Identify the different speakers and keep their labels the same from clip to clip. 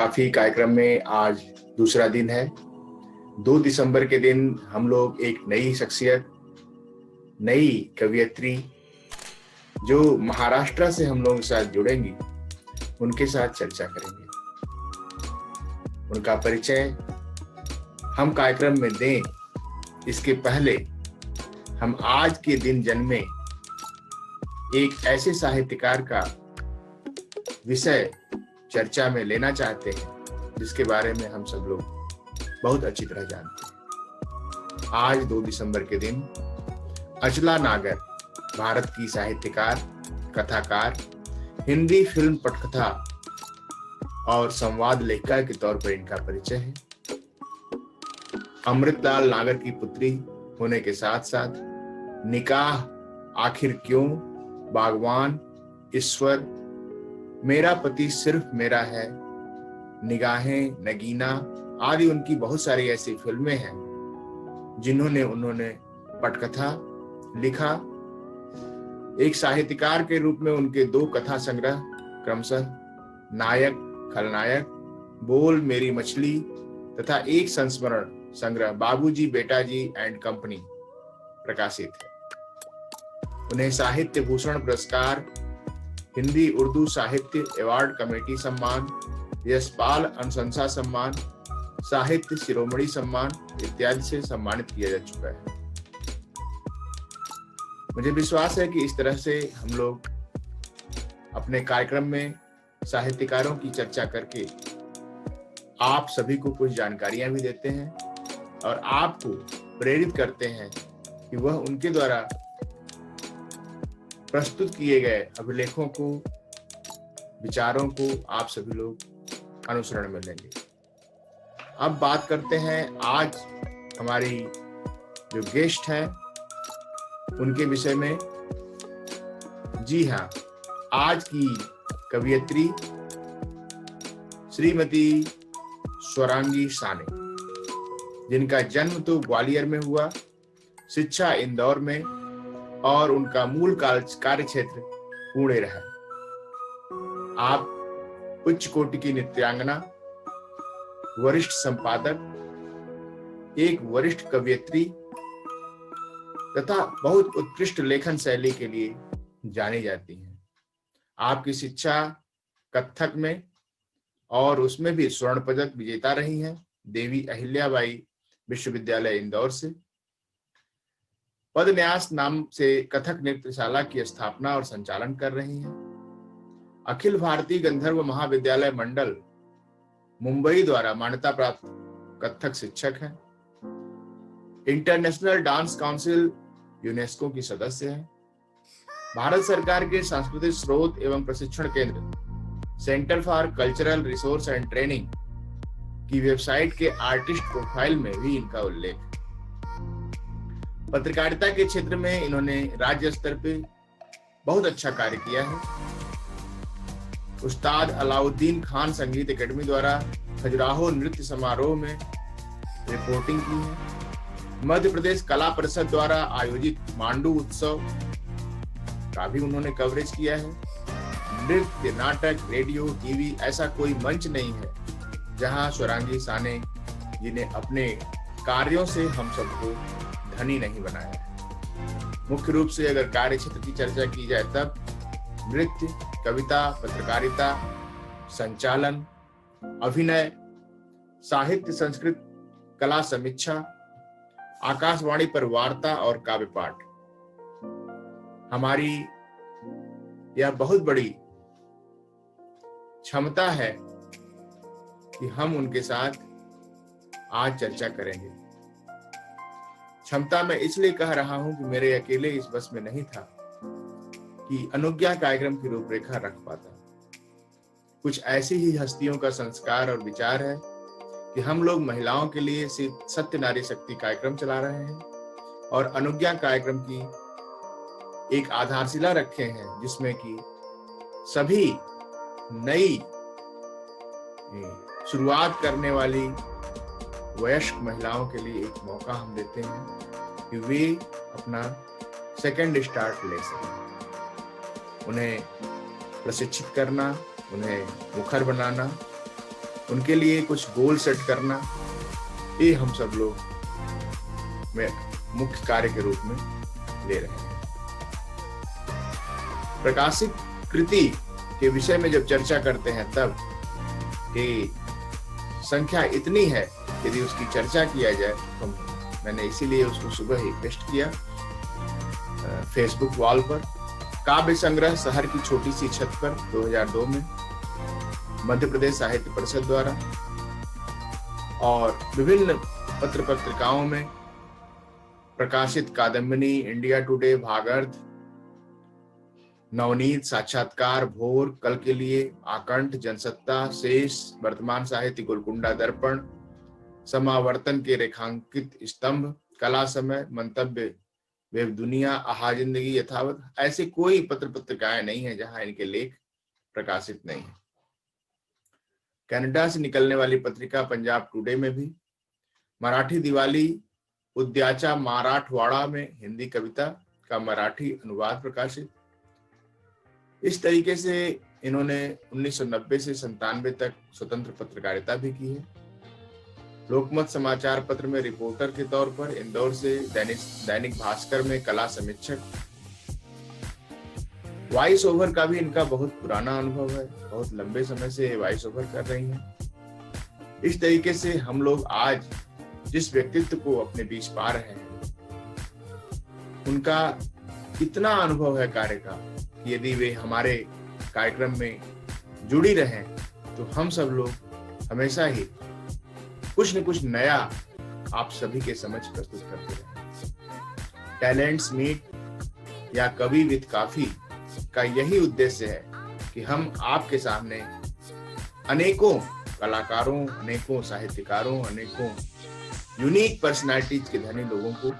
Speaker 1: काफी कार्यक्रम में आज दूसरा दिन है। 2 दिसंबर के दिन हम लोग एक नई शख्सियत, नई कवियत्री जो महाराष्ट्र से हम लोगों के साथ जुड़ेंगी, उनके साथ चर्चा करेंगे। उनका परिचय हम कार्यक्रम में दें, इसके पहले हम आज के दिन जन्मे एक ऐसे साहित्यकार का विषय चर्चा में लेना चाहते हैं जिसके बारे में हम सब लोग बहुत अच्छी तरह जानते हैं। आज 2 दिसंबर के दिन अचला नागर भारत की साहित्यकार, कथाकार, हिंदी फिल्म पटकथा और संवाद लेखिका के तौर पर इनका परिचय है। अमृतलाल नागर की पुत्री होने के साथ साथ निकाह, आखिर क्यों, बागवान, ईश्वर, मेरा पति सिर्फ मेरा है, निगाहें, नगीना आदि उनकी बहुत सारी ऐसी फिल्में हैं जिन्होंने उन्होंने पटकथा लिखा। एक साहित्यकार के रूप में उनके 2 कथा संग्रह क्रमशः नायक खलनायक, बोल मेरी मछली तथा एक संस्मरण संग्रह बाबूजी बेटाजी एंड कंपनी प्रकाशित है। उन्हें साहित्य भूषण पुरस्कार, हिंदी उर्दू साहित्य अवार्ड कमेटी सम्मान, यशपाल अनुशंसा सम्मान, साहित्य शिरोमणि सम्मान इत्यादि से सम्मानित किया जा चुका है। मुझे विश्वास है कि इस तरह से हम लोग अपने कार्यक्रम में साहित्यकारों की चर्चा करके आप सभी को कुछ जानकारियां भी देते हैं और आपको प्रेरित करते हैं कि वह उनके द्वारा प्रस्तुत किए गए अभिलेखों को, विचारों को आप सभी लोग अनुसरण में लेंगे। अब बात करते हैं आज हमारी जो गेस्ट हैं उनके विषय में। जी हाँ, आज की कवियत्री श्रीमती स्वरांगी साने, जिनका जन्म तो ग्वालियर में हुआ, शिक्षा इंदौर में और उनका मूल कार्य क्षेत्र पुणे रहा। आप उच्च कोटि की नृत्यांगना, वरिष्ठ संपादक, एक वरिष्ठ कवियत्री तथा बहुत उत्कृष्ट लेखन शैली के लिए जानी जाती हैं। आपकी शिक्षा कथक में और उसमें भी स्वर्ण पदक विजेता रही हैं, देवी अहिल्याबाई विश्वविद्यालय इंदौर से। पदन्यास नाम से कथक नृत्यशाला की स्थापना और संचालन कर रही हैं। अखिल भारतीय गंधर्व महाविद्यालय मंडल मुंबई द्वारा मान्यता प्राप्त कथक शिक्षक हैं। इंटरनेशनल डांस काउंसिल यूनेस्को की सदस्य हैं। भारत सरकार के सांस्कृतिक स्रोत एवं प्रशिक्षण केंद्र centre for cultural resource and training की वेबसाइट के आर्टिस्ट प्रोफाइल में भी इनका उल्लेख है। पत्रकारिता के क्षेत्र में इन्होंने राज्य स्तर पे बहुत अच्छा कार्य किया है। उस्ताद अलाउद्दीन खान संगीत एकेडमी द्वारा खजुराहो नृत्य समारोह में रिपोर्टिंग की है। मध्य प्रदेश कला परिषद द्वारा आयोजित मांडू उत्सव का भी उन्होंने कवरेज किया है। नृत्य, नाटक, रेडियो, टीवी ऐसा कोई मंच नहीं है जहां स्वरांगी साने जी ने अपने कार्यों से हम सबको धनी नहीं बनाया है। मुख्य रूप से अगर कार्य क्षेत्र की चर्चा की जाए तब नृत्य, कविता, पत्रकारिता, संचालन, अभिनय, साहित्य, संस्कृत, कला समीक्षा, आकाशवाणी पर वार्ता और काव्य पाठ, हमारी यह बहुत बड़ी क्षमता है कि हम उनके साथ आज चर्चा करेंगे। क्षमता मैं इसलिए कह रहा हूं कि मेरे अकेले इस बस में नहीं था कि अनुज्ञा कार्यक्रम की रूपरेखा रख पाता। कुछ ऐसी ही हस्तियों का संस्कार और विचार है कि हम लोग महिलाओं के लिए सत्य नारी शक्ति कार्यक्रम चला रहे हैं और अनुज्ञा कार्यक्रम की एक आधारशिला रखे हैं जिसमें कि सभी नई शुरुआत करने वाली वयस्क महिलाओं के लिए एक मौका हम देते हैं कि वे अपना सेकंड स्टार्ट ले सकें। उन्हें प्रशिक्षित करना, उन्हें मुखर बनाना उनके लिए कुछ गोल सेट करना, ये हम सब लोग में मुख्य कार्य के रूप में ले रहे हैं। प्रकाशित कृति के विषय में जब चर्चा करते हैं तब कि संख्या इतनी है, यदि उसकी चर्चा किया जाए तो मैंने इसीलिए उसको सुबह ही पेस्ट किया फेसबुक वॉल पर। काव्य संग्रह शहर की छोटी सी छत पर 2002 में मध्य प्रदेश साहित्य परिषद द्वारा, और विभिन्न पत्र पत्रिकाओं में प्रकाशित कादम्बिनी, इंडिया टुडे, भागार्थ, नवनीत, साक्षात्कार, भोर, कल के लिए, आकंठ, जनसत्ता, शेष, वर्तमान साहित्य, गोलकुंडा दर्पण, समावर्तन के रेखांकित स्तंभ, कला समय, मंतव्य, वेब दुनिया, आहा जिंदगी यथावत, ऐसे कोई पत्र पत्रिकाएं नहीं है जहां इनके लेख प्रकाशित नहीं है। कनाडा से निकलने वाली पत्रिका पंजाब टुडे में भी, मराठी दिवाली उद्याचा मराठवाड़ा में हिंदी कविता का मराठी अनुवाद प्रकाशित। इस तरीके से इन्होंने 1990 से 97 तक स्वतंत्र पत्रकारिता भी की है। लोकमत समाचार पत्र में रिपोर्टर के तौर पर, इंदौर से दैनिक भास्कर में कला समीक्षक। वॉइस ओवर का भी इनका बहुत पुराना अनुभव है, बहुत लंबे समय से वॉइस ओवर कर रही हैं। इस तरीके से हम लोग आज जिस व्यक्तित्व को अपने बीच पा रहे हैं, उनका इतना अनुभव है कार्य का कि यदि वे हमारे कार्यक्रम में जुड़ी रहें तो हम सब लोग हमेशा ही कुछ न कुछ नया आप सभी के समक्ष प्रस्तुत करते रहें। टैलेंट्स मीट या कवि विद काफी का यही उद्देश्य है कि हम आपके सामने अनेकों कलाकारों, अनेकों साहित्यकारों, अनेकों यूनिक पर्सनालिटीज के धनी लोगों को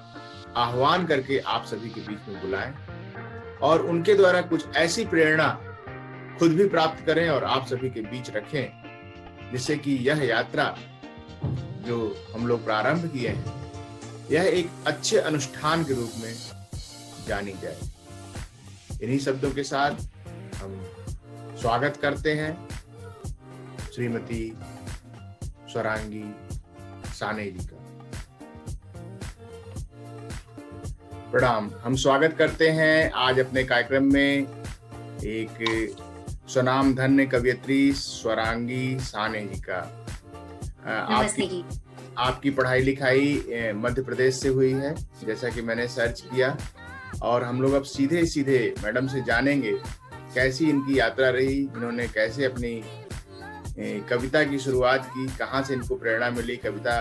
Speaker 1: आह्वान करके आप सभी के बीच में बुलाएं और उनके द्वारा कुछ ऐसी प्रेरणा खुद भी प्राप्त करें और आप सभी के बीच रखें, जिससे कि यह यात्रा जो हम लोग प्रारंभ किए हैं, यह एक अच्छे अनुष्ठान के रूप में जानी जाए। इन्हीं शब्दों के साथ हम स्वागत करते हैं श्रीमती स्वरांगी साने जी का। प्रणाम। हम स्वागत करते हैं आज अपने कार्यक्रम में एक स्वनाम धन्य कवयित्री स्वरांगी साने जी का। आपकी पढ़ाई लिखाई मध्य प्रदेश से हुई है, जैसा कि मैंने सर्च किया, और हम लोग अब सीधे सीधे मैडम से जानेंगे कैसी इनकी यात्रा रही, इन्होंने कैसे अपनी कविता की शुरुआत की, कहाँ से इनको प्रेरणा मिली कविता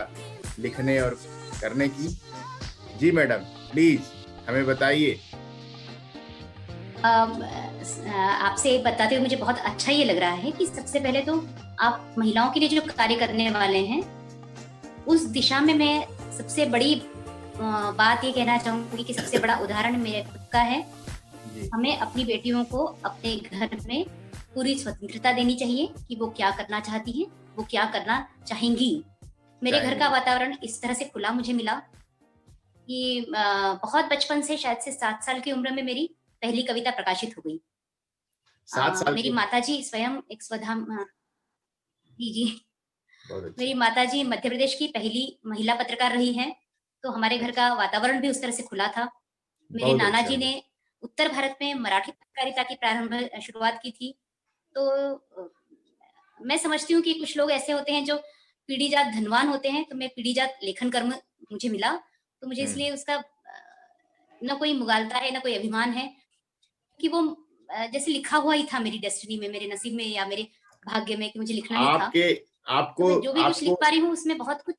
Speaker 1: लिखने और करने की। जी मैडम, प्लीज हमें बताइए।
Speaker 2: आपसे बताते हुए मुझे बहुत अच्छा ये लग रहा है कि सबसे पहले तो आप महिलाओं के लिए जो कार्य करने वाले हैं, उस दिशा में मैं सबसे बड़ी बात ये कहना चाहूंगी कि सबसे बड़ा उदाहरण मेरे खुद का है। हमें अपनी बेटियों को अपने घर में पूरी स्वतंत्रता देनी चाहिए कि वो क्या करना चाहती हैं, वो क्या करना चाहेंगी। मेरे घर का वातावरण इस तरह से खुला मुझे मिला कि बहुत बचपन से, शायद से 7 साल की उम्र में मेरी पहली कविता प्रकाशित हो गई।
Speaker 1: 7 साल
Speaker 2: मेरी माताजी स्वयं एक स्वधाम जी मेरी माताजी मध्य प्रदेश की पहली महिला पत्रकार रही हैं, तो हमारे घर का वातावरण भी उस तरह से खुला था। मेरे नाना जी ने उत्तर भारत में मराठी पत्रकारिता की शुरुआत की थी। तो मैं समझती हूँ कि कुछ लोग ऐसे होते हैं जो पीढ़ीजात धनवान होते हैं, तो मैं पीढ़ीजात लेखन कर्म मुझे मिला, तो मुझे इसलिए उसका न कोई मुगालता है, न कोई अभिमान है, कि वो जैसे लिखा हुआ ही था मेरी डेस्टिनी में, मेरे नसीब में या मेरे भाग्य में कि मुझे लिखना ही था।
Speaker 1: आपको
Speaker 2: तो जो भी कुछ लिख पा रही हूँ उसमें बहुत कुछ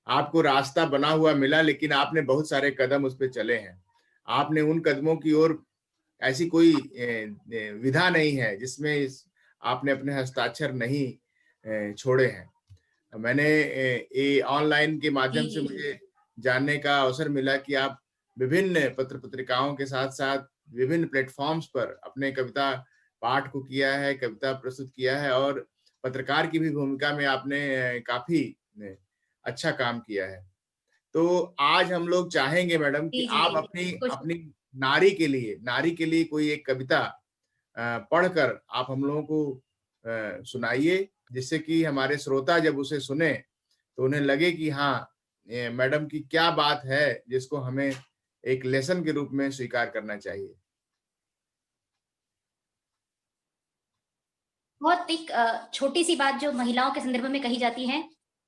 Speaker 1: आपको रास्ता बना हुआ मिला, लेकिन आपने बहुत सारे कदम उस पर चले हैं। आपने उन कदमों की ओर ऐसी कोई विधा नहीं है जिसमें आपने अपने हस्ताक्षर नहीं छोड़े हैं। मैंने ये ऑनलाइन के माध्यम से मुझे जानने का अवसर मिला कि आप विभिन्न पत्र पत्रिकाओं के साथ साथ विभिन्न प्लेटफॉर्म्स पर अपने कविता पाठ को किया है, कविता प्रस्तुत किया है, और पत्रकार की भी भूमिका में आपने काफी अच्छा काम किया है। तो आज हम लोग चाहेंगे मैडम कि आप अपनी नारी के लिए कोई एक कविता पढ़कर आप हम लोगों को सुनाइए, जिससे कि हमारे श्रोता जब उसे सुने तो उन्हें लगे कि हाँ, मैडम की क्या बात है जिसको हमें एक लेसन के रूप में स्वीकार करना चाहिए।
Speaker 2: बहुत एक छोटी सी बात जो महिलाओं के संदर्भ में कही जाती है,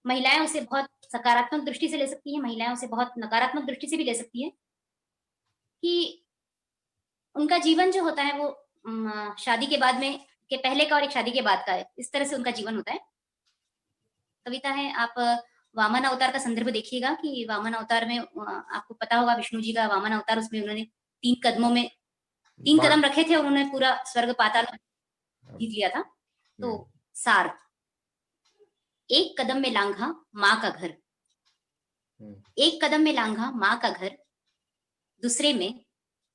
Speaker 2: महिलाएं उसे बहुत सकारात्मक दृष्टि से ले सकती हैं, महिलाएं उसे बहुत नकारात्मक दृष्टि से भी ले सकती हैं, कि उनका जीवन जो होता है वो शादी के बाद में के पहले का और एक शादी के बाद का है, इस तरह से उनका जीवन होता है। कविता है, आप वामन अवतार का संदर्भ देखिएगा कि वामन अवतार में आपको पता होगा विष्णु जी का वामन अवतार, उसमें उन्होंने 3 कदम रखे थे और उन्होंने पूरा स्वर्ग पाताल जीत लिया था। तो सार, 1 कदम में लांघा माँ का घर, 1 कदम में लांघा माँ का घर, दूसरे में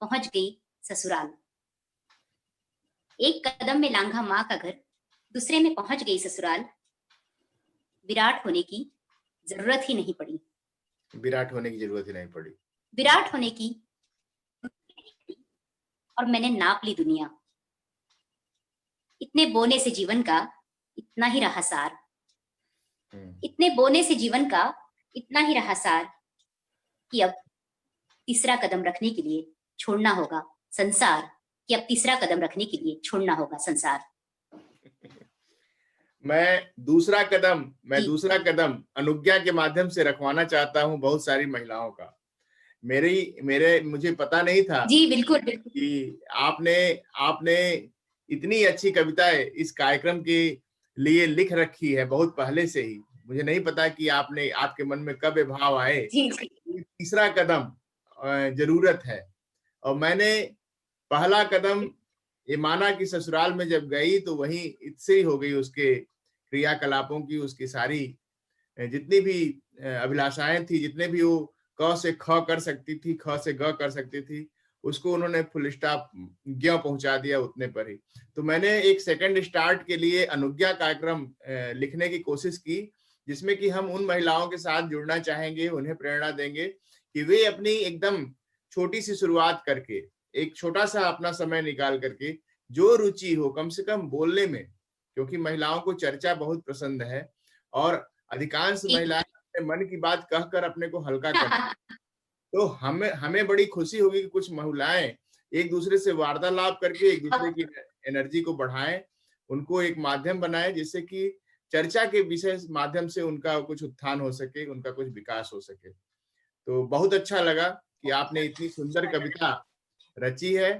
Speaker 2: पहुंच गई ससुराल। 1 कदम में लांघा माँ का घर, दूसरे में पहुंच गई ससुराल। विराट होने की जरूरत ही नहीं पड़ी।
Speaker 1: विराट होने की जरूरत ही नहीं पड़ी।
Speaker 2: विराट होने की, और मैंने नाप ली दुनिया। इतने बोने से जीवन का इतना ही रहा सार। इतने बोने से जीवन का इतना ही रहा सार कि अब तीसरा कदम रखने के लिए छोड़ना होगा संसार, कि अब तीसरा कदम रखने के लिए छोड़ना होगा संसार।
Speaker 1: मैं दूसरा कदम अनुज्ञा के माध्यम से रखवाना चाहता हूं बहुत सारी महिलाओं का। मुझे पता नहीं था
Speaker 2: जी बिल्कुल बिल्कुल
Speaker 1: कि आपने इतनी अच्छी कविताएं इस कार्यक्रम के लिए लिख रखी है बहुत पहले से ही। मुझे नहीं पता कि आपके मन में कब ये भाव आए तीसरा कदम जरूरत है। और मैंने पहला कदम ये माना कि ससुराल में जब गई तो वहीं इससे ही हो गई, उसके क्रियाकलापों की, उसकी सारी जितनी भी अभिलाषाएं थी, जितने भी वो क से ख कर सकती थी, ख से ग कर सकती थी, उसको उन्होंने फुल स्टॉप ज्ञ पहुंचा दिया उतने पर ही। तो मैंने एक सेकंड स्टार्ट के लिए अनुज्ञा कार्यक्रम लिखने की कोशिश की, जिसमें कि हम उन महिलाओं के साथ जुड़ना चाहेंगे, उन्हें प्रेरणा देंगे कि वे अपनी एकदम छोटी सी शुरुआत करके, एक छोटा सा अपना समय निकाल करके, जो रुचि हो कम से कम बोलने में, क्योंकि महिलाओं को चर्चा बहुत पसंद है और अधिकांश महिलाएं अपने मन की बात कहकर अपने को हल्का करती। तो हमें बड़ी खुशी होगी कि कुछ महिलाएं एक दूसरे से वार्तालाप करके एक दूसरे की एनर्जी को बढ़ाएं, उनको एक माध्यम बनाएं जिससे कि चर्चा के विषय माध्यम से उनका कुछ उत्थान हो सके, उनका कुछ विकास हो सके। तो बहुत अच्छा लगा कि आपने इतनी सुंदर कविता रची है।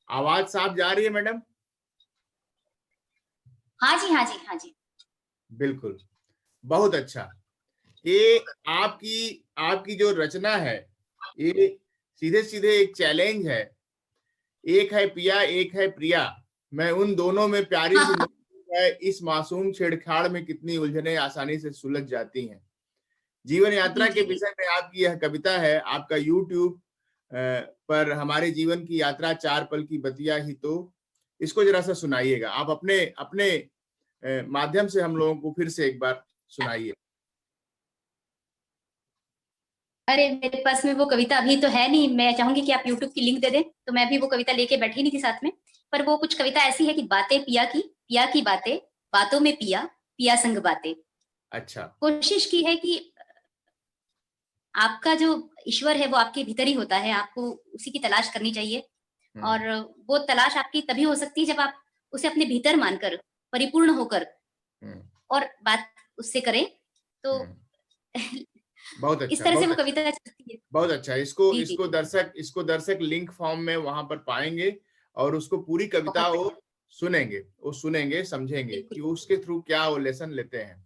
Speaker 1: आवाज साफ जा रही है मैडम?
Speaker 2: हाँ जी हाँ जी हाँ जी
Speaker 1: बिल्कुल, बहुत अच्छा। ये आपकी जो रचना है, ये सीधे सीधे एक चैलेंज है। एक है पिया, एक है प्रिया, मैं उन दोनों में प्यारी सी है, इस मासूम छेड़छाड़ में कितनी उलझने आसानी से सुलझ जाती हैं। जीवन यात्रा के विषय में आपकी यह कविता है। आपका YouTube पर हमारे जीवन की यात्रा 4 पल की बतिया ही तो, इसको जरा सा सुनाइएगा। आप अपने माध्यम से हम लोगों को फिर से एक बार सुनाइए।
Speaker 2: अरे मेरे पास में वो कविता अभी तो है नहीं, मैं चाहूंगी कि आप YouTube की लिंक दे दें, तो मैं भी वो कविता लेके बैठी नहीं थी साथ में। पर वो कुछ कविता ऐसी है कि बातें पिया की बातें, बातों में पिया संग बातें।
Speaker 1: अच्छा,
Speaker 2: कोशिश की है कि आपका जो ईश्वर है वो आपके भीतर ही होता है, आपको उसी की तलाश करनी चाहिए। और वो तलाश आपकी तभी हो सकती है जब आप उसे अपने भीतर मानकर, परिपूर्ण होकर और बात उससे करें। तो
Speaker 1: बहुत अच्छा,
Speaker 2: इस तरह से वो कविता चलती है।
Speaker 1: बहुत अच्छा। इसको दर्शक लिंक फॉर्म में वहां पर पाएंगे और उसको पूरी कविता वो सुनेंगे, समझेंगे कि उसके थ्रू क्या वो लेसन लेते हैं।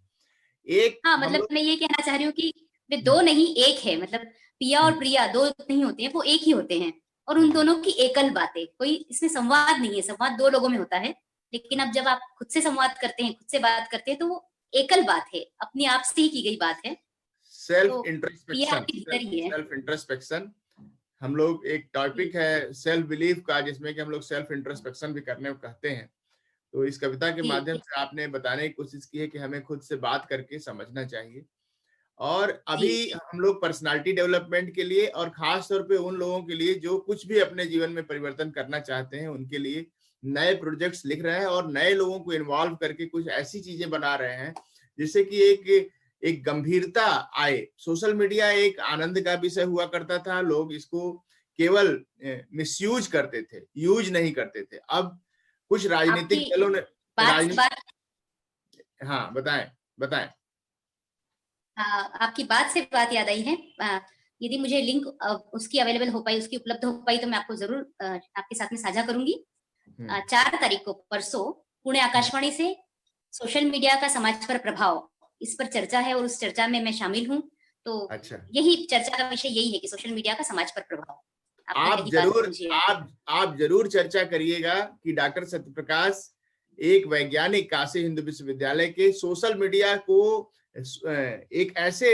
Speaker 2: हाँ, मतलब मैं ये कहना चाह रही हूँ कि वे दो नहीं एक है, मतलब पिया और प्रिया दो नहीं होते हैं, वो एक ही होते हैं। और उन दोनों की एकल बातें, कोई इसमें संवाद नहीं है, संवाद 2 लोगों में होता है। लेकिन अब जब आप खुद से संवाद करते हैं, खुद से बात करते हैं, तो वो एकल बात है, अपने आप से ही की गई बात है।
Speaker 1: सेल्फ इंट्रोस्पेक्शन हम लोग एक टॉपिक है सेल्फ बिलीफ का, जिसमें कि हम लोग सेल्फ इंट्रोस्पेक्शन भी करने को कहते हैं। तो इस कविता के माध्यम से आपने बताने की कोशिश की है कि हमें खुद से बात करके समझना चाहिए। और अभी हम लोग पर्सनालिटी डेवलपमेंट के लिए और खास तौर पे उन लोगों के लिए जो कुछ भी अपने जीवन में परिवर्तन करना चाहते हैं, उनके लिए नए प्रोजेक्ट्स लिख रहे हैं और नए लोगों को इन्वॉल्व करके कुछ ऐसी चीजें बना रहे हैं जिससे कि एक गंभीरता आए। सोशल मीडिया एक आनंद का विषय हुआ करता था, लोग इसको केवल मिसयूज करते थे, यूज नहीं करते थे। अब कुछ राजनीतिक दलों ने हाँ बताएं बताएं।
Speaker 2: आपकी बात से बात याद आई है, यदि मुझे लिंक उसकी अवेलेबल हो पाई, उसकी उपलब्ध हो पाई, तो मैं आपको जरूर आपके साथ में साझा करूंगी। 4 तारीख को, परसों, पुणे आकाशवाणी से सोशल मीडिया का समाज पर प्रभाव, इस पर चर्चा है और उस चर्चा में मैं शामिल हूँ। तो अच्छा, यही चर्चा का विषय यही है कि सोशल मीडिया का समाज पर प्रभाव।
Speaker 1: आप जरूर चर्चा करिएगा कि डॉक्टर सत्यप्रकाश एक वैज्ञानिक काशी हिंदू विश्वविद्यालय के सोशल मीडिया को एक ऐसे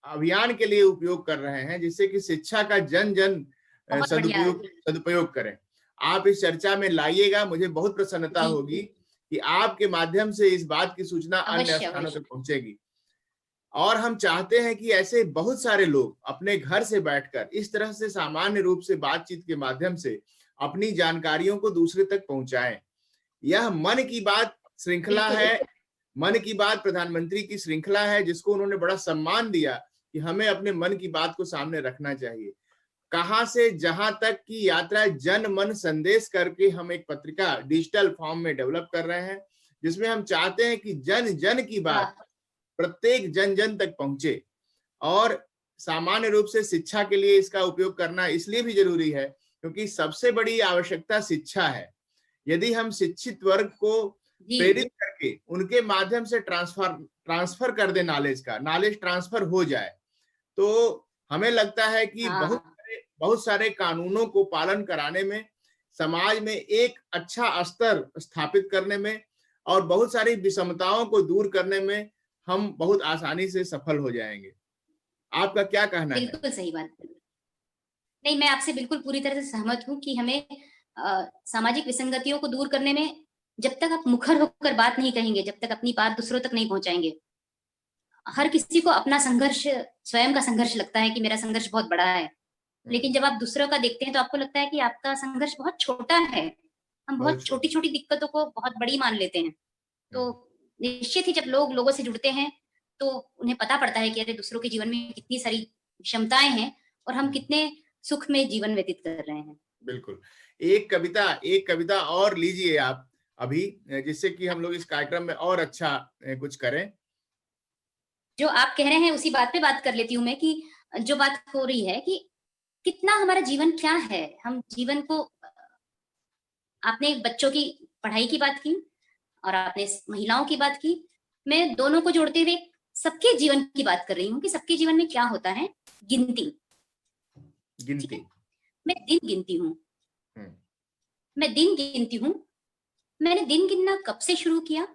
Speaker 1: अभियान के लिए उपयोग कर रहे हैं जिससे कि शिक्षा का जन जन सदुपयोग करें। आप इस चर्चा में लाइएगा, मुझे बहुत प्रसन्नता होगी कि आपके माध्यम से इस बात की सूचना अन्य स्थानों तक पहुंचेगी। और हम चाहते हैं कि ऐसे बहुत सारे लोग अपने घर से बैठकर इस तरह से सामान्य रूप से बातचीत के माध्यम से अपनी जानकारियों को दूसरे तक पहुंचाएं। यह मन की बात श्रृंखला है, मन की बात प्रधानमंत्री की श्रृंखला है जिसको उन्होंने बड़ा सम्मान दिया कि हमें अपने मन की बात को सामने रखना चाहिए। कहां से जहां तक की यात्रा जन मन संदेश करके हम एक पत्रिका डिजिटल फॉर्म में डेवलप कर रहे हैं जिसमें हम चाहते हैं कि जन जन की बात प्रत्येक जन जन तक पहुंचे। और सामान्य रूप से शिक्षा के लिए इसका उपयोग करना इसलिए भी जरूरी है क्योंकि सबसे बड़ी आवश्यकता शिक्षा है। यदि हम शिक्षित वर्ग को प्रेरित करके उनके माध्यम से ट्रांसफर कर दे, नॉलेज ट्रांसफर हो जाए, तो हमें लगता है कि बहुत सारे कानूनों को पालन कराने में, समाज में एक अच्छा स्तर स्थापित करने में और बहुत सारी विषमताओं को दूर करने में हम बहुत आसानी से सफल हो जाएंगे। आपका क्या कहना है?
Speaker 2: बिल्कुल सही बात। नहीं, मैं आपसे बिल्कुल पूरी तरह से सहमत हूँ कि हमें सामाजिक विसंगतियों को दूर करने में, जब तक आप मुखर होकर बात नहीं कहेंगे, जब तक अपनी बात दूसरों तक नहीं पहुंचाएंगे, हर किसी को अपना संघर्ष, स्वयं का संघर्ष लगता है कि मेरा संघर्ष बहुत बड़ा है। लेकिन जब आप दूसरों का देखते हैं तो आपको लगता है कि आपका संघर्ष बहुत छोटा है। हम बहुत छोटी छोटी दिक्कतों को बहुत बड़ी मान लेते हैं। तो निश्चित ही जब लोग लोगों से जुड़ते हैं तो उन्हें पता पड़ता है कि अरे दूसरों के जीवन में कितनी सारी क्षमताएं हैं और हम कितने सुख में जीवन व्यतीत कर रहे हैं।
Speaker 1: बिल्कुल। एक कविता और लीजिए आप अभी, जिससे कि हम लोग इस कार्यक्रम में और अच्छा कुछ करें।
Speaker 2: जो आप कह रहे हैं उसी बात पे बात कर लेती हूँ मैं, कि जो बात हो रही है कि कितना हमारा जीवन क्या है, हम जीवन को, आपने बच्चों की पढ़ाई की बात की और आपने महिलाओं की बात की, मैं दोनों को जोड़ते हुए सबके जीवन की बात कर रही हूँ कि सबके जीवन में क्या होता है। गिनती। मैं दिन गिनती हूँ, मैंने दिन गिनना कब से शुरू किया?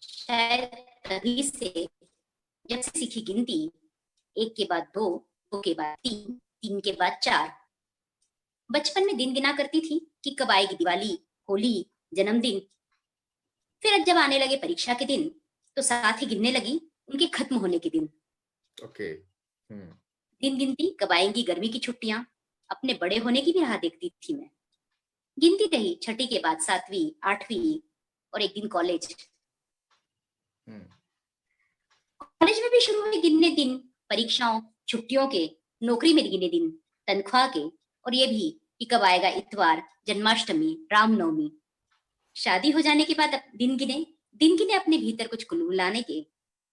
Speaker 2: शायद तभी से जब से सीखी गिनती। 1 के बाद 2, 2 के बाद 3, 3 के बाद 4। बचपन में दिन गिना करती थी कि कब आएगी दिवाली, होली, जन्मदिन। फिर जब आने लगे परीक्षा के दिन तो साथ ही गिनने लगी उनके खत्म होने के दिन। दिन गिनती कब आएंगी गर्मी की छुट्टियां, अपने बड़े होने की भी राह देखती थी मैं। गिनती रही 6ठी के बाद 7वीं, 8वीं और एक दिन कॉलेज। कॉलेज में भी शुरू हुए गिनने दिन, परीक्षाओं, छुट्टियों के, नौकरी में गिने दिन, तनख्वाह के, और ये भी कि कब आएगा इतवार, जन्माष्टमी, रामनवमी। शादी हो जाने के बाद दिन गिने अपने भीतर कुछ कुलबुलाने के,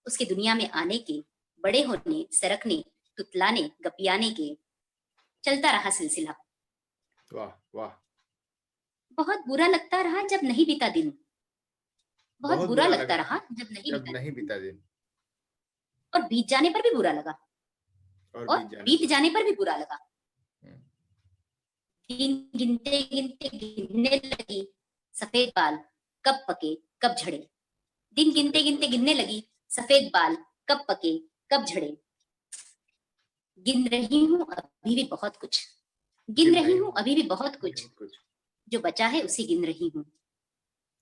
Speaker 2: उसके दुनिया में आने के, बड़े होने, सरकने, तुतलाने, गपियाने के। चलता रहा सिलसिला।
Speaker 1: वाह वाह।
Speaker 2: बहुत बुरा लगता रहा जब नहीं बीता दिन, बहुत बुरा लगता रहा जब नहीं बीता दिन, और बीत जाने पर भी बुरा लगा, और बीत जाने पर भी बुरा लगा। दिन गिनते गिनते गिनने लगी सफेद बाल कब पके कब झड़े। दिन गिनते गिनते गिनने लगी सफेद बाल कब पके कब झड़े। गिन रही हूँ अभी भी बहुत कुछ, गिन रही हूँ अभी भी बहुत कुछ। जो बचा है उसे गिन रही हूँ,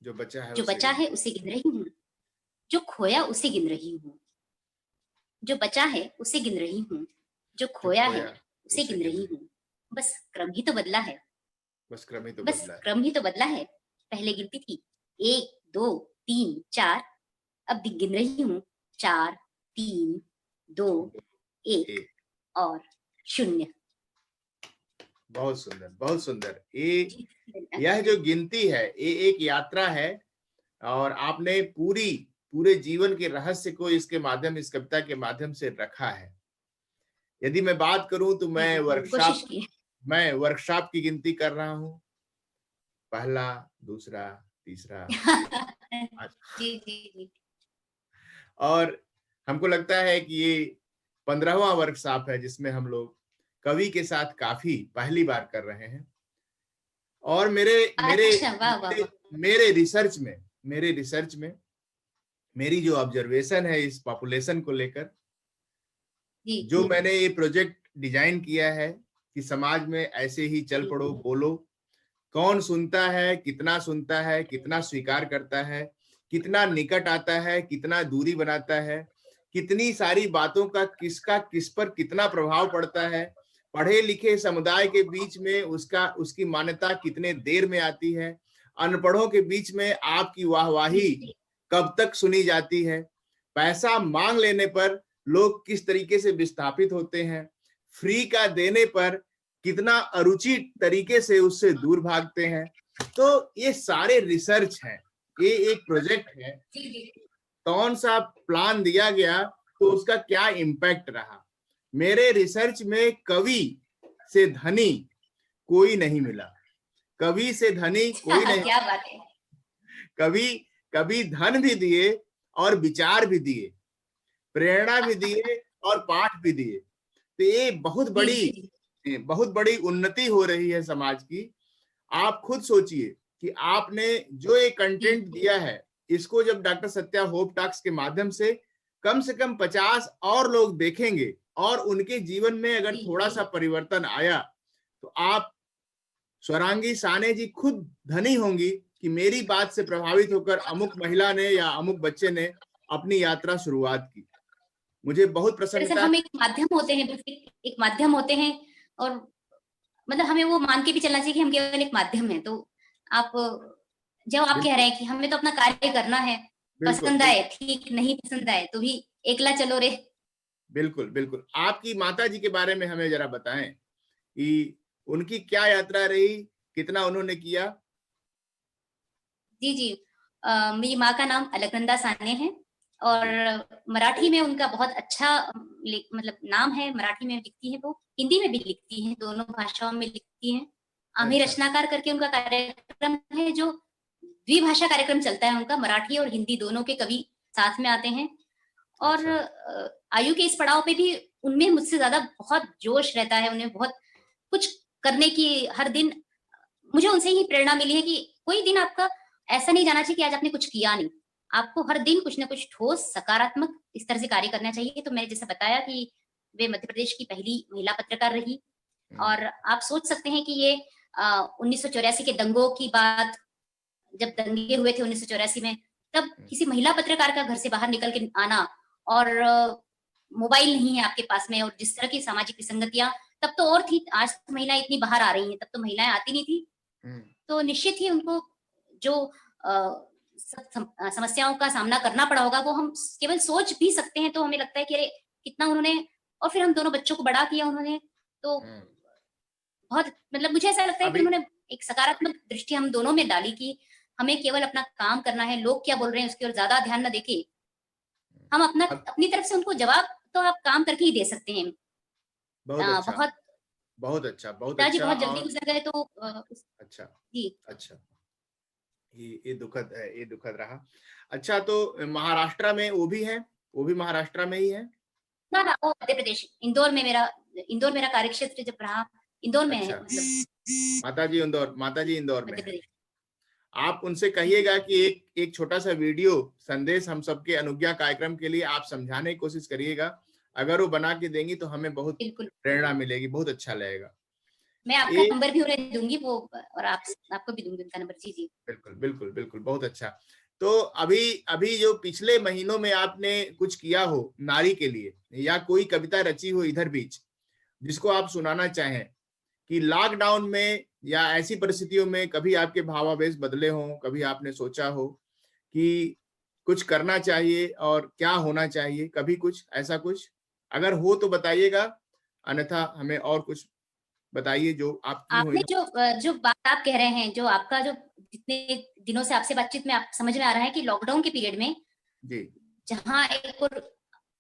Speaker 2: जो बचा है उसे गिन रही हूँ। जो खोया उसे गिन रही हूँ, जो बचा है उसे गिन रही हूँ। जो खोया है उसे गिन रही हूँ। बस क्रम ही तो बदला है।
Speaker 1: बस क्रम ही तो
Speaker 2: बस
Speaker 1: बदला है।
Speaker 2: क्रम ही तो बदला है। पहले गिनती थी 1 2 3 4, अब गिन रही हूँ 4 3 2 1 और 0।
Speaker 1: बहुत सुंदर, बहुत सुंदर। यह जो गिनती है ये एक यात्रा है, और आपने पूरे जीवन के रहस्य को इसके माध्यम, इस कविता के माध्यम से रखा है। यदि मैं बात करूं तो मैं
Speaker 2: कोशिश की।
Speaker 1: वर्कशॉप की गिनती कर रहा हूं, पहला, दूसरा, तीसरा।
Speaker 2: जी जी जी।
Speaker 1: और हमको लगता है कि ये 15वां वर्कशॉप है जिसमें हम लोग कवि के साथ काफी पहली बार कर रहे हैं। और मेरे मेरे
Speaker 2: अच्छा, वाह वाह
Speaker 1: मेरे
Speaker 2: वाह।
Speaker 1: मेरे रिसर्च में मेरी जो ऑब्जर्वेशन है इस पॉपुलेशन को लेकर,
Speaker 2: जी
Speaker 1: जो मैंने ये प्रोजेक्ट डिजाइन किया है कि समाज में ऐसे ही चल
Speaker 2: जी
Speaker 1: पड़ो, बोलो, कौन सुनता है, कितना स्वीकार करता है, कितना निकट आता है, कितना दूरी बनाता है, कितनी सारी बातों का किसका किस पर कितना प्रभाव पड़ता है, पढ़े लिखे समुदाय के बीच में उसकी मान्यता कितने देर में आती है, अनपढ़ों के बीच में आपकी वाहवाही कब तक सुनी जाती है, पैसा मांग लेने पर लोग किस तरीके से विस्थापित होते हैं, फ्री का देने पर कितना अरुचि तरीके से उससे दूर भागते हैं। तो ये सारे रिसर्च हैं, ये एक प्रोजेक्ट है, कौन सा प्लान दिया गया तो उसका क्या इम्पैक्ट रहा। मेरे रिसर्च में कवि से धनी कोई नहीं मिला, कवि से धनी कोई नहीं।
Speaker 2: क्या बात है।
Speaker 1: कवि धन भी दिए और विचार भी दिए, प्रेरणा भी दिए और पाठ भी दिए। तो ये बहुत बड़ी उन्नति हो रही है समाज की। आप खुद सोचिए कि आपने जो ये कंटेंट दिया है, इसको जब डॉक्टर सत्या होप टॉक्स के माध्यम से कम 50 और लोग देखेंगे और उनके जीवन में अगर थोड़ा सा परिवर्तन आया, तो आप स्वरांगी साने जी खुद धनी होंगी कि मेरी बात से प्रभावित होकर अमुक महिला ने या अमुक बच्चे ने अपनी यात्रा शुरुआत की। मुझे बहुत
Speaker 2: दरअसल
Speaker 1: प्रसन्नता
Speaker 2: हम
Speaker 1: है।
Speaker 2: एक माध्यम होते हैं, बस एक माध्यम होते हैं, और मतलब हमें वो मान के भी चलना चाहिए कि हम केवल एक माध्यम है। तो आप जब आप कह रहे हैं कि हमें तो अपना कार्य करना है, पसंद आए ठीक, नहीं पसंद आए तो भी एकला चलो रे।
Speaker 1: बिल्कुल बिल्कुल। आपकी माता जी के बारे में हमें जरा बताएं कि उनकी क्या यात्रा रही, कितना उन्होंने किया।
Speaker 2: जी जी। मेरी माँ का नाम अलकनंदा साने है और मराठी में उनका बहुत अच्छा मतलब नाम है। मराठी में लिखती है, वो हिंदी में भी लिखती है, दोनों भाषाओं में लिखती है। आम्ही रचनाकार करके उनका कार्यक्रम है, जो द्विभाषा कार्यक्रम चलता है उनका, मराठी और हिंदी दोनों के कवि साथ में आते हैं। और आयु के इस पड़ाव पे भी उनमें मुझसे ज्यादा बहुत जोश रहता है, उन्हें बहुत कुछ करने की हर दिन। मुझे उनसे ही प्रेरणा मिली है कि कोई दिन आपका ऐसा नहीं जाना चाहिए कि आज आपने कुछ किया नहीं। आपको हर दिन कुछ ना कुछ ठोस सकारात्मक इस तरह से कार्य करना चाहिए। तो मैंने जैसे बताया कि वे मध्य प्रदेश की पहली महिला पत्रकार रही, और आप सोच सकते हैं कि ये 1984 के दंगों की बात, जब दंगे हुए थे 1984 में, तब किसी महिला पत्रकार का घर से बाहर निकल के आना, और मोबाइल नहीं है आपके पास में, और जिस तरह की सामाजिक विसंगतियां तब तो और थी, आज तो महिलाएं इतनी बाहर आ रही हैं, तब तो महिलाएं आती नहीं थी। तो निश्चित ही उनको जो समस्याओं का सामना करना पड़ा होगा, वो हम केवल सोच भी सकते हैं। तो हमें लगता है कि अरे कितना उन्होंने, और फिर हम दोनों बच्चों को बड़ा किया उन्होंने, तो बहुत मतलब मुझे ऐसा लगता है कि उन्होंने एक सकारात्मक दृष्टि हम दोनों में डाली कि हमें केवल अपना काम करना है, लोग क्या बोल रहे हैं उसकी ओर ज्यादा ध्यान न देके हम अपनी तरफ से उनको जवाब तो आप काम करके ही दे सकते हैं।
Speaker 1: बहुत अच्छा,
Speaker 2: बहुत
Speaker 1: बहुत अच्छा, बहुत
Speaker 2: पिताजी
Speaker 1: अच्छा।
Speaker 2: बहुत जल्दी गुजर गए, तो
Speaker 1: अच्छा
Speaker 2: जी
Speaker 1: अच्छा, ये दुखद है, ये दुखद रहा। अच्छा, तो महाराष्ट्र में वो भी है, वो भी महाराष्ट्र में ही है
Speaker 2: ना ना, वो मध्य प्रदेश, इंदौर मेरा कार्यक्षेत्र जब रहा, इंदौर में है, मतलब
Speaker 1: माता जी इंदौर में
Speaker 2: मध्य
Speaker 1: है।
Speaker 2: प्रदेश।
Speaker 1: आप उनसे कहिएगा कि एक छोटा सा वीडियो संदेश हम सबके अनुज्ञा कार्यक्रम के लिए आप समझाने की कोशिश करिएगा। अगर वो बना के देंगी तो हमें बहुत प्रेरणा मिलेगी, बहुत अच्छा लगेगा।
Speaker 2: मैं आपका नंबर भी उन्हें दूंगी, वो और आपको भी दूंगी उनका नंबर। जी जी
Speaker 1: बिल्कुल बिल्कुल बिल्कुल, बहुत अच्छा। तो अभी अभी जो पिछले महीनों में आपने कुछ किया हो नारी के लिए, या कोई कविता रची हो इधर बीच जिसको आप सुनाना चाहें, कि लॉकडाउन में या ऐसी परिस्थितियों में कभी आपके भावावेश बदले हों, कभी आपने सोचा हो कि कुछ करना चाहिए और क्या होना चाहिए, कभी कुछ ऐसा कुछ अगर हो तो बताइएगा, अन्यथा हमें और कुछ बताइए जो आपकी हो।
Speaker 2: आपने जो बात आप कह रहे हैं, जो आपका जो जितने दिनों से आपसे बातचीत में आप समझ में आ रहा है कि लॉकडाउन के पीरियड में
Speaker 1: जी
Speaker 2: जहाँ एक और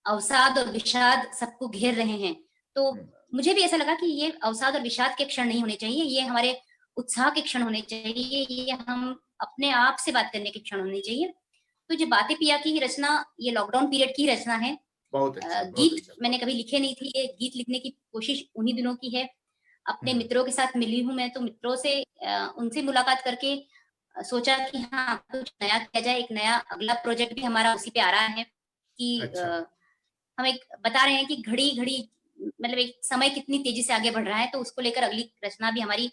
Speaker 2: अवसाद और विषाद सबको घेर रहे हैं, तो मुझे भी ऐसा लगा कि ये अवसाद और विषाद के क्षण नहीं होने चाहिए, ये हमारे उत्साह के क्षण होने चाहिए, ये हम अपने आप से बात करने के क्षण होने चाहिए। तो जो बातें पिया की रचना, ये लॉकडाउन पीरियड की रचना है।
Speaker 1: बहुत अच्छा, बहुत
Speaker 2: गीत
Speaker 1: अच्छा।
Speaker 2: मैंने कभी लिखे नहीं थे, ये गीत लिखने की कोशिश उन्हीं दिनों की है। अपने
Speaker 1: हम्म,
Speaker 2: मित्रों के साथ मिली हूँ मैं, तो मित्रों से उनसे मुलाकात करके सोचा कि हाँ, कुछ नया किया जाए, एक नया अगला प्रोजेक्ट भी हमारा उसी पे आ रहा है कि
Speaker 1: अच्छा,
Speaker 2: हम एक बता रहे हैं कि घड़ी-घड़ी मतलब एक समय कितनी तेज़ी से आगे बढ़ रहा है, तो उसको लेकर अगली रचना भी हमारी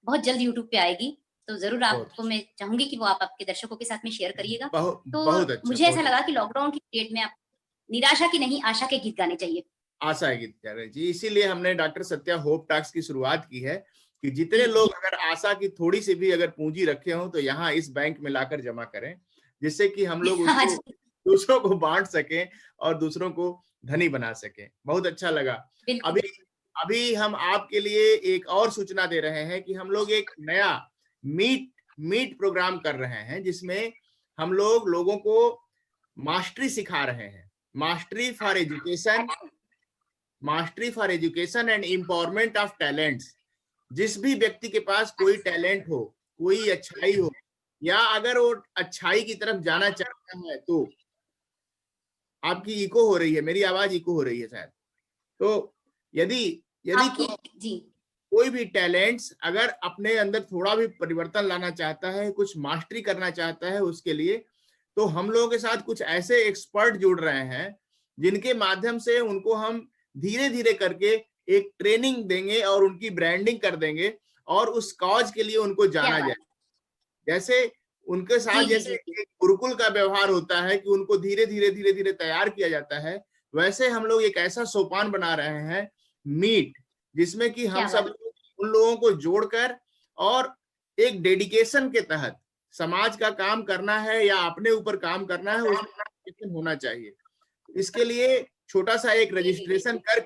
Speaker 2: बहुत जल्द यूट्यूब पे आएगी। तो ज़रूर
Speaker 1: बहुत
Speaker 2: आपको मैं चाहूँगी कि वो आप आपके दर्शकों के साथ में शेयर करिएगा।
Speaker 1: बहुत बहुत
Speaker 2: तो
Speaker 1: अच्छा,
Speaker 2: मुझे ऐसा
Speaker 1: बहुत
Speaker 2: लगा
Speaker 1: अच्छा।
Speaker 2: कि लॉकडाउन की पीरियड में आप निराशा की नहीं, आशा के गीत गाने चाहिए।
Speaker 1: आशा है गीत कह रहे जी, इसीलिए हमने डॉक्टर सत्या होप टॉक्स की शुरुआत की है कि जितने
Speaker 2: जी,
Speaker 1: लोग अगर आशा की थोड़ी सी भी अगर पूंजी रखे हों तो यहाँ इस बैंक में लाकर जमा करें, जिससे कि हम लोग
Speaker 2: हाँ
Speaker 1: उसको
Speaker 2: जी,
Speaker 1: दूसरों को बांट सकें और दूसरों को धनी बना सकें। बहुत अच्छा लगा।
Speaker 2: बिल्कुल,
Speaker 1: अभी
Speaker 2: बिल्कुल।
Speaker 1: अभी हम आपके लिए एक और सूचना दे रहे हैं कि हम लोग एक नया मीट मीट प्रोग्राम कर रहे हैं, जिसमें हम लोग लोगों को मास्टरी सिखा रहे हैं। Mastery for education, mastery for education and empowerment of talents. जिस भी व्यक्ति के पास कोई टैलेंट हो, कोई अच्छाई हो, या अगर वो अच्छाई की तरफ जाना चाहता है, तो आपकी इको हो रही है, मेरी आवाज इको हो रही है शायद। तो यदि यदि
Speaker 2: आपकी जी,
Speaker 1: कोई भी टैलेंट्स अगर अपने अंदर थोड़ा भी परिवर्तन लाना चाहता है, कुछ मास्टरी करना चाहता है उसके लिए, तो हम लोगों के साथ कुछ ऐसे एक्सपर्ट जुड़ रहे हैं जिनके माध्यम से उनको हम धीरे धीरे करके एक ट्रेनिंग देंगे और उनकी ब्रांडिंग कर देंगे और उस कॉज के लिए उनको
Speaker 2: क्या
Speaker 1: जाना
Speaker 2: बात
Speaker 1: जाए।
Speaker 2: है।
Speaker 1: जैसे उनके साथ
Speaker 2: जी, जी,
Speaker 1: जैसे
Speaker 2: जी, जी।
Speaker 1: एक गुरुकुल का व्यवहार होता है कि उनको धीरे धीरे धीरे धीरे तैयार किया जाता है, वैसे हम लोग एक ऐसा सोपान बना रहे हैं मीट, जिसमें कि हम
Speaker 2: क्या
Speaker 1: सब
Speaker 2: बात
Speaker 1: लोग उन लोगों को जोड़कर और एक डेडिकेशन के तहत समाज का काम करना है या अपने ऊपर काम करना है, उसमें डेडिकेशन होना चाहिए। इसके लिए छोटा सा
Speaker 2: जी, जी, जी,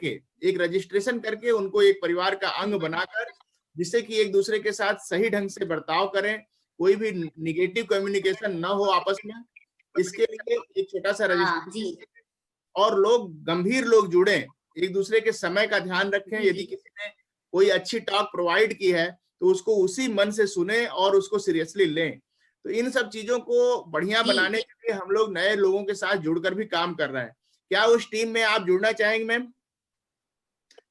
Speaker 2: जी।
Speaker 1: एक रजिस्ट्रेशन करके उनको एक परिवार का अंग बनाकर, जिससे कि एक दूसरे के साथ सही ढंग से बर्ताव करें, कोई भी निगेटिव कम्युनिकेशन ना हो आपस में। इसके लिए एक छोटा सा
Speaker 2: हाँ,
Speaker 1: रजिस्ट्रेशन,
Speaker 2: जी।
Speaker 1: और लोग गंभीर लोग जुड़े, एक दूसरे के समय का ध्यान रखें।
Speaker 2: जी,
Speaker 1: यदि
Speaker 2: जी।
Speaker 1: किसी ने कोई अच्छी टॉक प्रोवाइड की है तो उसको उसी मन से सुने और उसको सीरियसली लें। तो इन सब चीजों को बढ़िया
Speaker 2: जी।
Speaker 1: बनाने के लिए हम लोग नए लोगों के साथ जुड़कर भी काम कर रहे हैं। क्या उस टीम में आप जुड़ना चाहेंगे मैम?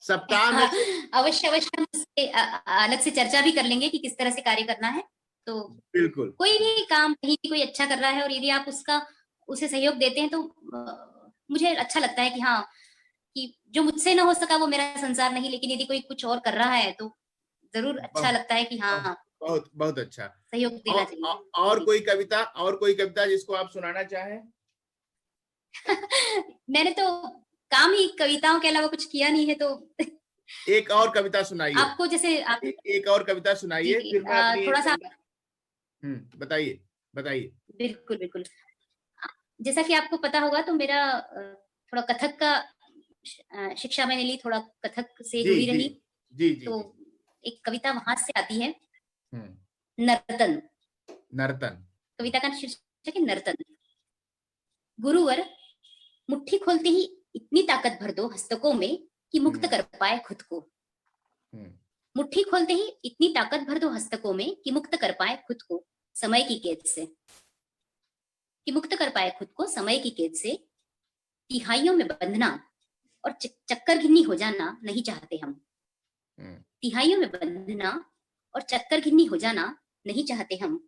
Speaker 1: सप्ताह में
Speaker 2: हाँ, अवश्य, अवश्य हम इससे अलग से चर्चा भी कर लेंगे कि किस तरह से कार्य करना है। तो
Speaker 1: बिल्कुल
Speaker 2: कोई भी काम कहीं भी कोई अच्छा कर रहा है और यदि आप उसे सहयोग देते हैं तो मुझे अच्छा लगता है कि हाँ, कि जो मुझसे ना हो सका वो मेरा संसार नहीं, लेकिन यदि कोई कुछ और कर रहा है तो ज़रूर अच्छा
Speaker 1: बहुत
Speaker 2: लगता है कि हाँ,
Speaker 1: बहुत बहुत अच्छा।
Speaker 2: सहयोग देना चाहिए। जी,
Speaker 1: और
Speaker 2: जी।
Speaker 1: कोई कविता जिसको आप सुनाना चाहें?
Speaker 2: मैंने तो काम ही कविताओं के अलावा कुछ किया नहीं है, तो
Speaker 1: एक और कविता सुनाइए।
Speaker 2: आपको जैसे आप
Speaker 1: एक और कविता
Speaker 2: जी,
Speaker 1: सुनाइए,
Speaker 2: जी,
Speaker 1: फिर मैं अपनी एक
Speaker 2: थोड़ा-सा
Speaker 1: कविता। बताइए, बताइए।
Speaker 2: बिल्कुल, बिल्कुल। जैसा कि आपको पता होगा तो मेरा थोड़ा कथक का शिक्षा मैंने ली, थोड़ा कथक से
Speaker 1: जी
Speaker 2: जुड़ी
Speaker 1: जी
Speaker 2: रही,
Speaker 1: जी जी
Speaker 2: तो
Speaker 1: जी।
Speaker 2: एक कविता वहाँ से आती है,
Speaker 1: हम्म।
Speaker 2: नर्तन।
Speaker 1: नर्तन।
Speaker 2: कविता का शीर्षक है नर्तन। गुरुवर, मुट्ठी खोलते ही इतनी ताकत भर दो हस्तकों में कि मुक्त
Speaker 1: हम्म
Speaker 2: कर पाए खुद को।
Speaker 1: हम्म
Speaker 2: मुट्ठी खोलते ही इतनी ताकत भर दो हस्तकों में कि मुक्त कर पाए खुद को समय की कैद से। कि मुक्त कर पाए खुद को समय की कैद से, तिहाइयों में बंधना और चक्कर गिन्नी हो जाना नहीं चाहते हम।
Speaker 1: हम्म
Speaker 2: तिहाइयों में बंधना और चक्कर गिन्नी हो जाना नहीं चाहते हम।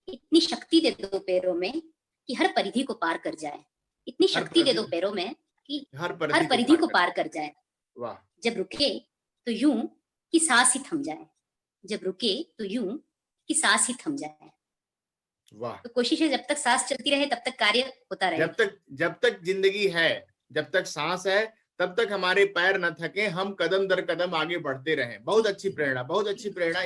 Speaker 2: इतनी शक्ति दे दो पैरों में कि हर परिधि को पार कर जाए। इतनी
Speaker 1: हर
Speaker 2: शक्ति दे
Speaker 1: परिधि
Speaker 2: दो पैरों में कि
Speaker 1: हर
Speaker 2: हर
Speaker 1: परिधि को
Speaker 2: परिधि
Speaker 1: पार
Speaker 2: को
Speaker 1: कर।
Speaker 2: पार कर जाए।
Speaker 1: वाह।
Speaker 2: जब रुके तो यूं कि सांस ही थम जाए। जब रुके तो यूं कि सांस ही थम जाए।
Speaker 1: वाह।
Speaker 2: तो कोशिश है जब तक सांस चलती रहे तब तक कार्य होता रहे।
Speaker 1: जब तक जिंदगी है, जब तक सांस है, तब तक हमारे पैर न थके, हम कदम दर कदम आगे बढ़ते रहें। बहुत अच्छी प्रेरणा, बहुत अच्छी प्रेरणा।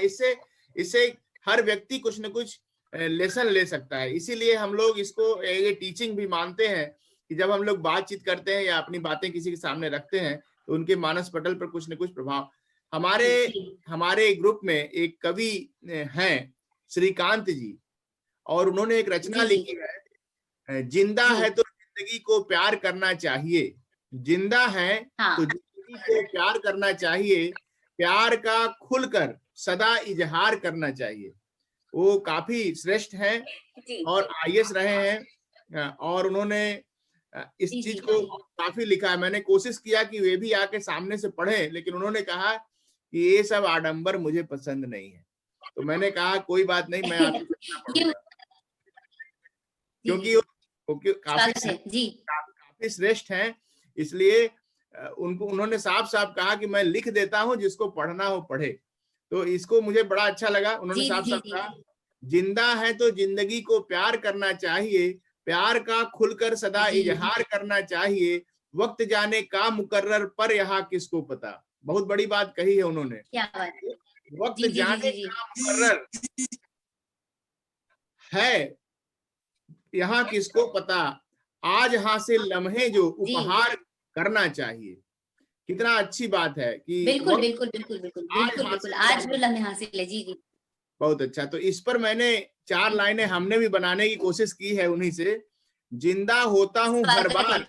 Speaker 1: इससे हर व्यक्ति कुछ न कुछ लेसन ले सकता है। इसीलिए हम लोग इसको ये टीचिंग भी मानते हैं कि जब हम लोग बातचीत करते हैं या अपनी बातें किसी के सामने रखते हैं तो उनके मानस पटल पर कुछ न कुछ प्रभाव। हमारे ग्रुप में एक कवि हैं श्रीकांत जी, और उन्होंने एक रचना लिखी है, जिंदा है तो जिंदगी को प्यार करना चाहिए, जिंदा है तो जिंदगी को प्यार करना चाहिए, प्यार का खुलकर सदा इजहार करना चाहिए। वो काफी श्रेष्ठ हैं और IAS रहे हैं, और उन्होंने इस चीज को काफी लिखा है। मैंने कोशिश किया कि वे भी आके सामने से पढ़ें, लेकिन उन्होंने कहा कि ये सब आडंबर मुझे पसंद नहीं है। तो मैंने कहा कोई बात नहीं, मैं आपको क्योंकि काफी श्रेष्ठ हैं, इसलिए उन्होंने साफ साफ कहा कि मैं लिख देता हूं, जिसको पढ़ना हो पढ़े। तो इसको मुझे बड़ा अच्छा लगा। उन्होंने साफ साफ कहा, जिंदा है तो जिंदगी को प्यार करना चाहिए, प्यार का खुलकर सदा इजहार करना चाहिए, वक्त जाने का मुकर्रर पर यहाँ किसको पता। बहुत बड़ी बात कही है उन्होंने, वक्त जाने का मुकर्रर है यहाँ किसको पता, आज हासिल लम्हे जो उपहार करना चाहिए। कितना अच्छी बात है कि
Speaker 2: बिल्कुल बिल्कुल बिल्कुल बिल्कुल बिल्कुल आज वो लम्हे हासिल है। जी
Speaker 1: बहुत अच्छा। तो इस पर मैंने 4 लाइनें हमने भी बनाने की कोशिश की है उन्हीं से। जिंदा होता हूँ हर बार,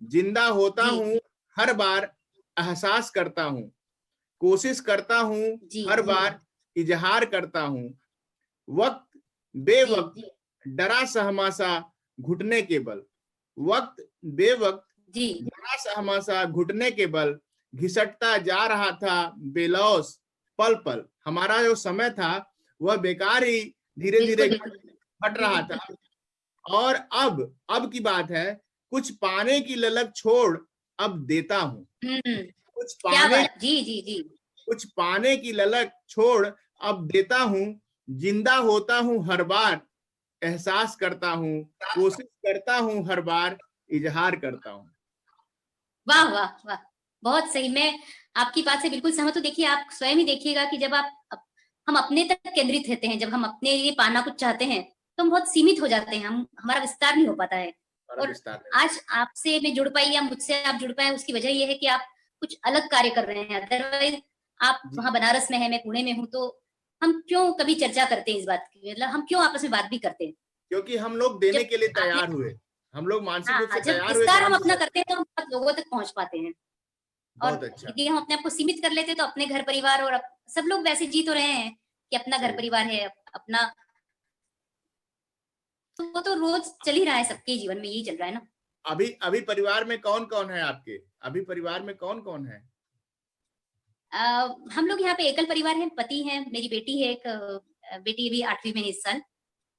Speaker 1: जिंदा होता हूँ हर बार, एहसास करता हूँ, कोशिश करता हूँ हर बार, इजहार करता हूँ, वक्त बेवक्त डरा सहमा सा घुटने के बल, वक्त बेवक्त डरा सहमा सा घुटने के बल, घिसटता जा रहा था बेलौस पल पल। हमारा जो समय था वह बेकार ही धीरे धीरे घट रहा था, और अब की बात है, कुछ पाने की ललक छोड़ अब देता हूँ, कुछ पाने की ललक छोड़ अब देता हूँ, जिंदा होता हूँ हर बार, एहसास करता हूँ, कोशिश करता हूँ हर बार, इजहार करता हूँ।
Speaker 2: वाह वाह वाह, बहुत सही। मैं आपकी बात से बिल्कुल सहमत हूँ। देखिए, आप स्वयं ही देखिएगा कि जब हम अपने तक केंद्रित रहते हैं, जब हम अपने लिए पाना कुछ चाहते हैं तो हम बहुत सीमित हो जाते हैं, हमारा विस्तार नहीं हो पाता है। और आज आपसे मैं जुड़ पाई या मुझसे आप जुड़ पाए, उसकी वजह यह है कि आप कुछ अलग कार्य कर रहे हैं। अदरवाइज आप वहां बनारस में है, मैं पुणे में हूँ, तो हम क्यों कभी चर्चा करते हैं इस बात की, मतलब हम क्यों आपस में बात भी करते हैं? क्योंकि
Speaker 1: हम लोग देने के लिए तैयार हुए, हम लोग मानसिक रूप से तैयार हुए।
Speaker 2: विस्तार हम अपना करते हैं तो हम बहुत लोगों तक पहुंच पाते हैं। और यदि हम अपने आप को सीमित कर लेते तो अपने घर परिवार, और सब लोग वैसे जी तो रहे हैं कि अपना घर परिवार है अपना, तो वो तो रोज चल ही रहा है, सबके जीवन में यही चल रहा है ना।
Speaker 1: अभी परिवार में कौन कौन है आपके? अभी परिवार में कौन कौन है?
Speaker 2: हम लोग यहाँ पे एकल परिवार है, पति है, मेरी बेटी है, एक बेटी अभी 8वीं में है इस साल।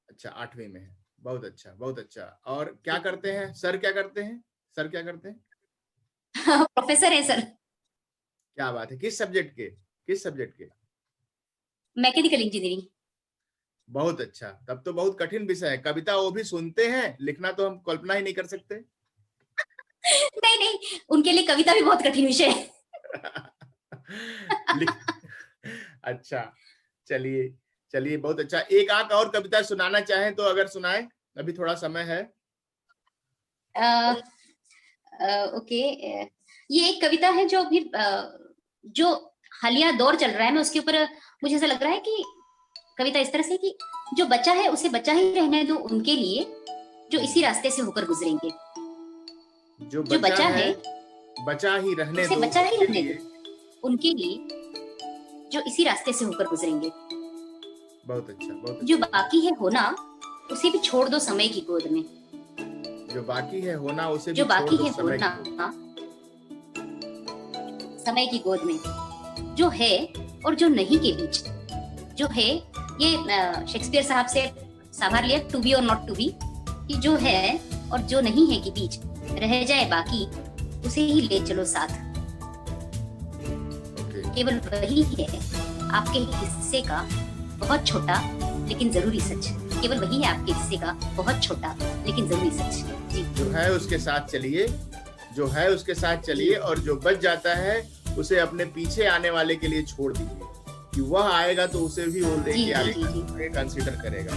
Speaker 1: अच्छा, 8वीं में है, बहुत अच्छा बहुत अच्छा। और क्या करते हैं सर? क्या करते हैं सर? क्या करते हैं?
Speaker 2: प्रोफेसर है सर।
Speaker 1: क्या बात है, किस सब्जेक्ट के? किस सब्जेक्ट के?
Speaker 2: Mechanical engineering.
Speaker 1: बहुत अच्छा, तब तो बहुत कठिन विषय है। कविता वो भी सुनते हैं, लिखना तो हम कल्पना ही नहीं कर सकते।
Speaker 2: नहीं नहीं, उनके लिए कविता भी बहुत कठिन विषय है।
Speaker 1: अच्छा, चलिए चलिए, बहुत अच्छा। एक आध और कविता सुनाना चाहें तो अगर सुनाए, अभी थोड़ा समय है।
Speaker 2: ओके, ये एक कविता है जो अभी जो हालिया दौर चल रहा है, मैं उसके ऊपर मुझे ऐसा लग रहा है कि कविता इस तरह से कि जो बचा है उसे बचा ही रहने दो उनके लिए जो इसी रास्ते से होकर गुजरेंगे।
Speaker 1: जो बचा है बचा ही रहने दो,
Speaker 2: बचा ही रहने दो उनके लिए जो इसी रास्ते से होकर गुजरेंगे।
Speaker 1: बहुत अच्छा, बहुत अच्छा।
Speaker 2: जो बाकी है होना उसे भी छोड़ दो समय की गोद में,
Speaker 1: जो बाकी है होना उसे भी
Speaker 2: जो बाकी है
Speaker 1: होना
Speaker 2: समय की गोद में, जो है और जो नहीं के बीच, जो है, ये शेक्सपियर साहब से सवाल लिया, टू बी और नॉट टू बी, कि जो है और जो नहीं है के बीच रह जाए बाकी उसे ही ले चलो साथ। केवल वही है आपके हिस्से का बहुत छोटा लेकिन जरूरी सच, केवल वही है आपके हिस्से का बहुत छोटा लेकिन जरूरी सच। जी,
Speaker 1: जो है उसके साथ चलिए, जो है उसके साथ चलिए, और जो बच जाता है उसे अपने पीछे आने वाले के लिए छोड़ दीजिए, कि वह आएगा तो उसे भी वो लेके आगे कंसीडर करेगा।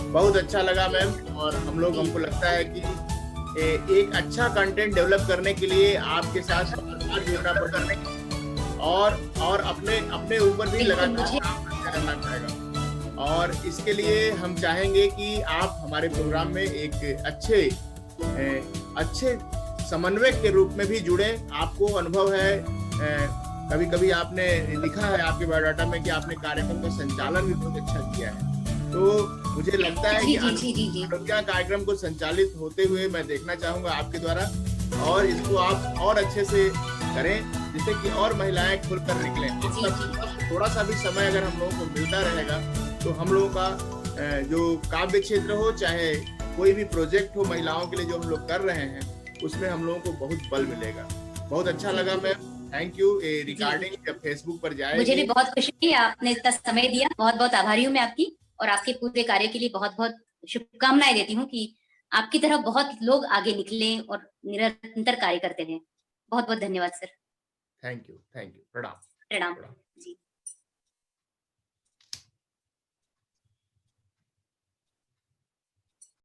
Speaker 1: बहुत अच्छा लगा मैम, और हमको लगता है कि एक अच्छा कंटेंट डेवलप करने के लिए आपके साथ जुड़ना पड़ता है, और अपने ऊपर भी लगातार काम करना पड़ेगा। और इसके लिए हम चाहेंगे कि आप हमारे प्रोग्राम में एक अच्छे समन्वयक के रूप में भी जुड़े। आपको अनुभव है, कभी कभी आपने लिखा है आपके बायोडाटा में कि आपने कार्यक्रम का संचालन भी बहुत अच्छा किया है, तो मुझे लगता है कि आरोग्य कार्यक्रम को संचालित होते हुए मैं देखना चाहूंगा आपके द्वारा, और इसको आप और अच्छे से करें, जिससे कि और महिलाएं खुलकर निकलें। थोड़ा सा भी समय अगर हम लोगों को मिलता रहेगा तो हम लोगों का जो काव्य क्षेत्र हो, चाहे कोई भी प्रोजेक्ट हो महिलाओं के लिए जो हम लोग कर रहे हैं, उसमें हम लोगों को बहुत बल मिलेगा। बहुत अच्छा लगा मैम, थैंक यू। रिकॉर्डिंग जब फेसबुक पर जाएगी, मुझे भी बहुत खुशी हुई, आपने इतना समय दिया, बहुत बहुत आभारी हूँ मैं आपकी, और आपके पूरे कार्य के लिए बहुत बहुत शुभकामनाएं देती हूँ कि आपकी तरह बहुत लोग आगे निकलें और निरंतर कार्य करते रहें। बहुत बहुत धन्यवाद सर। थैंक यू, प्रणाम।